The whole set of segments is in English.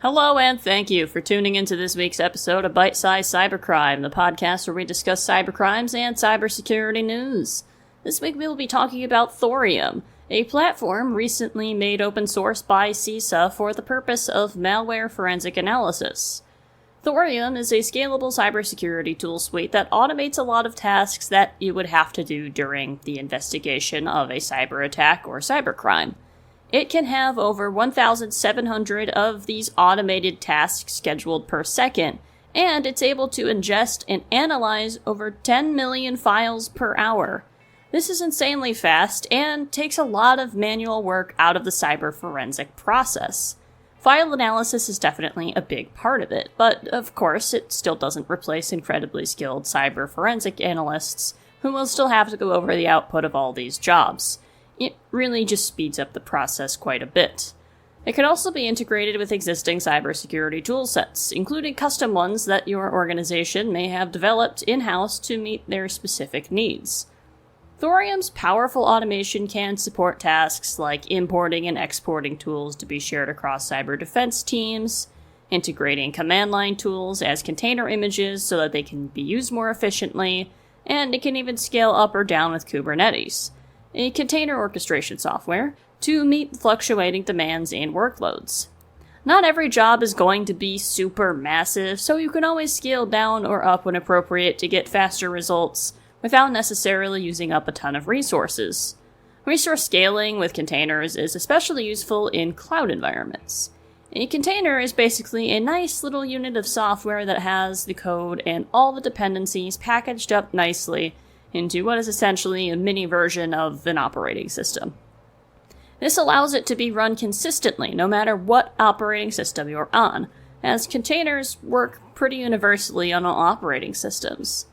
Hello and thank you for tuning into this week's episode of Bite-Size Cybercrime, the podcast where we discuss cybercrimes and cybersecurity news. This week we will be talking about Thorium, a platform recently made open source by CISA for the purpose of malware forensic analysis. Thorium is a scalable cybersecurity tool suite that automates a lot of tasks that you would have to do during the investigation of a cyber attack or cybercrime. It can have over 1,700 of these automated tasks scheduled per second, and it's able to ingest and analyze over 10 million files per hour. This is insanely fast and takes a lot of manual work out of the cyber forensic process. File analysis is definitely a big part of it, but of course it still doesn't replace incredibly skilled cyber forensic analysts who will still have to go over the output of all these jobs. It really just speeds up the process quite a bit. It can also be integrated with existing cybersecurity toolsets, including custom ones that your organization may have developed in-house to meet their specific needs. Thorium's powerful automation can support tasks like importing and exporting tools to be shared across cyber defense teams, integrating command line tools as container images so that they can be used more efficiently, and it can even scale up or down with Kubernetes, a container orchestration software, to meet fluctuating demands and workloads. Not every job is going to be super massive, so you can always scale down or up when appropriate to get faster results without necessarily using up a ton of resources. Resource scaling with containers is especially useful in cloud environments. A container is basically a nice little unit of software that has the code and all the dependencies packaged up nicely into what is essentially a mini version of an operating system. This allows it to be run consistently no matter what operating system you're on, as containers work pretty universally on all operating systems.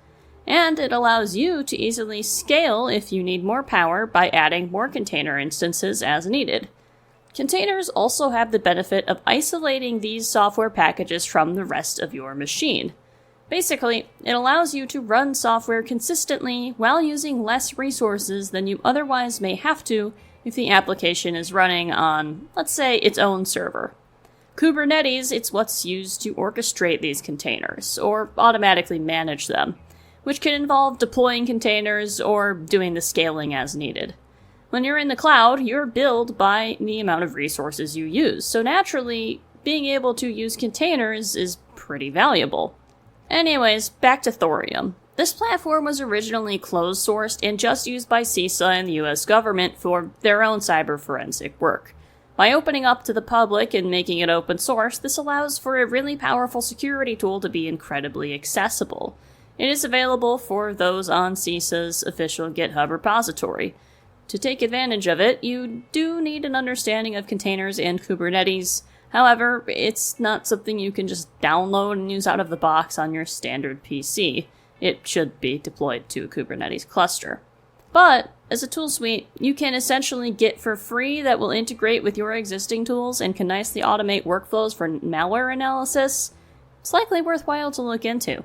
And it allows you to easily scale if you need more power by adding more container instances as needed. Containers also have the benefit of isolating these software packages from the rest of your machine. Basically, it allows you to run software consistently while using less resources than you otherwise may have to if the application is running on, let's say, its own server. Kubernetes, it's what's used to orchestrate these containers, or automatically manage them, which can involve deploying containers or doing the scaling as needed. When you're in the cloud, you're billed by the amount of resources you use, so naturally, being able to use containers is pretty valuable. Anyways, back to Thorium. This platform was originally closed-sourced and just used by CISA and the US government for their own cyber forensic work. By opening up to the public and making it open source, this allows for a really powerful security tool to be incredibly accessible. It is available for those on CISA's official GitHub repository. To take advantage of it, you do need an understanding of containers and Kubernetes. However, it's not something you can just download and use out of the box on your standard PC. It should be deployed to a Kubernetes cluster. But, as a tool suite, you can essentially get for free that will integrate with your existing tools and can nicely automate workflows for malware analysis. It's likely worthwhile to look into.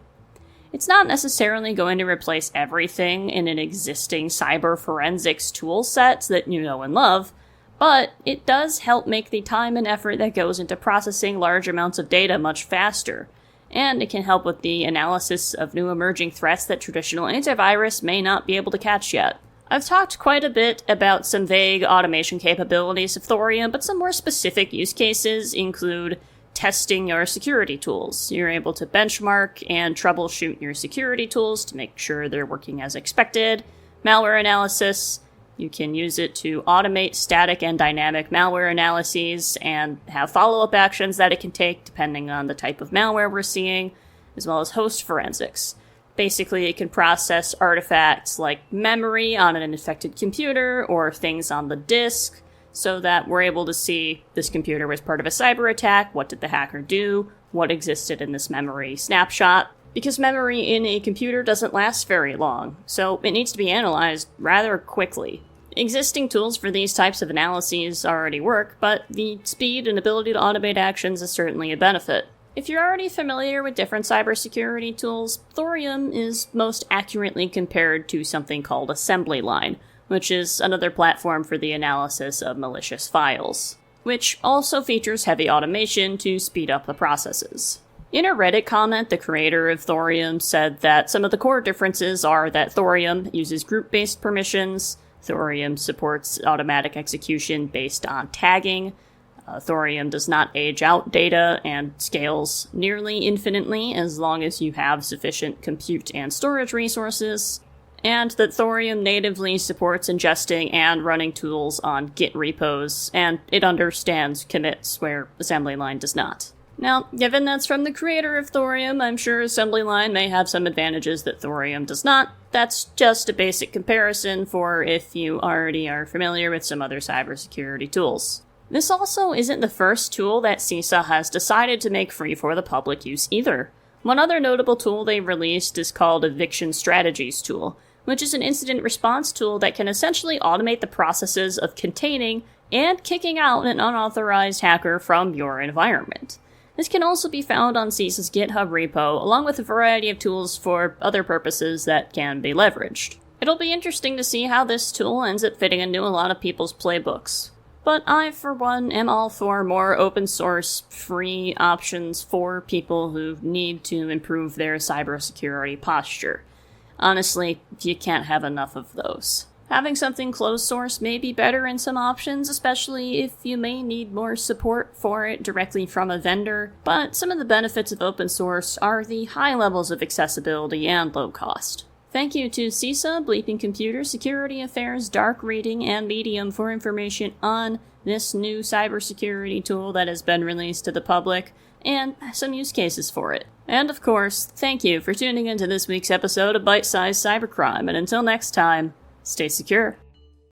It's not necessarily going to replace everything in an existing cyber forensics tool set that you know and love, but it does help make the time and effort that goes into processing large amounts of data much faster, and it can help with the analysis of new emerging threats that traditional antivirus may not be able to catch yet. I've talked quite a bit about some vague automation capabilities of Thorium, but some more specific use cases include testing your security tools. You're able to benchmark and troubleshoot your security tools to make sure they're working as expected. Malware analysis. You can use it to automate static and dynamic malware analyses and have follow-up actions that it can take depending on the type of malware we're seeing, as well as host forensics. Basically, it can process artifacts like memory on an infected computer or things on the disk so that we're able to see this computer was part of a cyber attack, what did the hacker do, what existed in this memory snapshot. Because memory in a computer doesn't last very long, so it needs to be analyzed rather quickly. Existing tools for these types of analyses already work, but the speed and ability to automate actions is certainly a benefit. If you're already familiar with different cybersecurity tools, Thorium is most accurately compared to something called Assembly Line, which is another platform for the analysis of malicious files. which also features heavy automation to speed up the processes. In a Reddit comment, the creator of Thorium said that some of the core differences are that Thorium uses group-based permissions, Thorium supports automatic execution based on tagging, Thorium does not age out data and scales nearly infinitely as long as you have sufficient compute and storage resources, and that Thorium natively supports ingesting and running tools on Git repos, and it understands commits where assembly line does not. Now, given that's from the creator of Thorium, I'm sure assembly line may have some advantages that Thorium does not. That's just a basic comparison for if you already are familiar with some other cybersecurity tools. This also isn't the first tool that CISA has decided to make free for the public use either. One other notable tool they released is called Eviction Strategies tool, which is an incident response tool that can essentially automate the processes of containing and kicking out an unauthorized hacker from your environment. This can also be found on CISA's GitHub repo, along with a variety of tools for other purposes that can be leveraged. It'll be interesting to see how this tool ends up fitting into a lot of people's playbooks. But I, for one, am all for more open source, free options for people who need to improve their cybersecurity posture. Honestly, you can't have enough of those. Having something closed source may be better in some options, especially if you may need more support for it directly from a vendor, but some of the benefits of open source are the high levels of accessibility and low cost. Thank you to CISA, Bleeping Computer, Security Affairs, Dark Reading, and Medium for information on this new cybersecurity tool that has been released to the public, and some use cases for it. And of course, thank you for tuning into this week's episode of Bite-Sized Cybercrime, and until next time, stay secure.